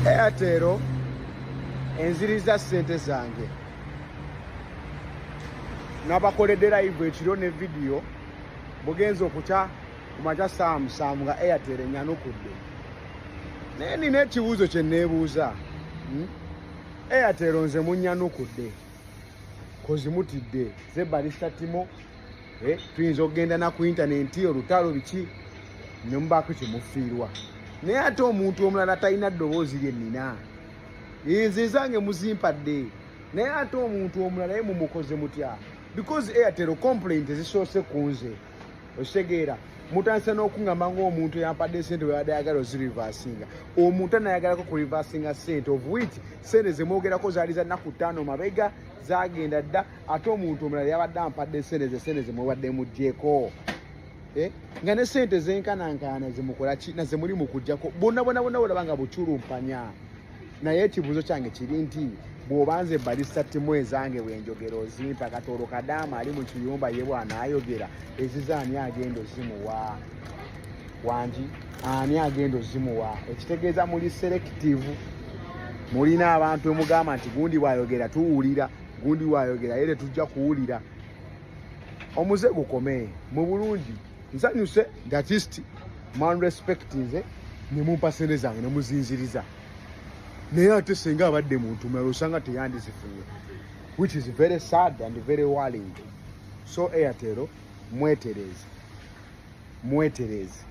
Airtel enziriza ssente zange nabakoledde live ekiro ne video bugenza okukya kumakya saa 7 nga Airtel enyanukudde naye nina ekibuuzo kye neebuuza Airtel nze munnyanukudde kozi mutidde ze balista timo tuyinza okugenda na ku intaneti olutalo biki ne mubaako kyemufiirwa naye ate omuntu omulala talina ddoboozi lye nnina nze zange muzimpadde naye ate omuntu omulala ye mumukoze mutya because Airtel complaint zisoose ku nze okitegeera mutandise n'okungamba ng'omuntu yampadde sente weyadde ayagala ozirivasinga omuntu anayagalako ku rivasinga sente of which sente zemwogerako zaali za nnaku 5 mabega zagenda dda ate omuntu omulala yabadde ampadde sente zemwebadde muggyeko nga ne sente zenkanankana zemukola ki na zemuli mu kuggyako bonna olaba nga buculumpanya naye ekibuuzo kyange kiri nti bw'obanze balisa ttimu ezange bwenjogera ozimpa katoolo kadaama ali mu kiyumba ye bw'anaayogera eziza ani agenda ozimuwa wangi ani agenda ozimuwa ekitegeeza muli selective mulina abantu emugamba nti gundi bw'ayogera tuwulira gundi bw'ayogera ye tetujja kuwulira omuze gukome mu bulungi nsanyuse datist man respect nze ne mumpa sente zange ne muzinziriza naye ate senga abadde muntu mulala osanga teyandizifunye which is very sad and very worrying. So Airtel mwetereze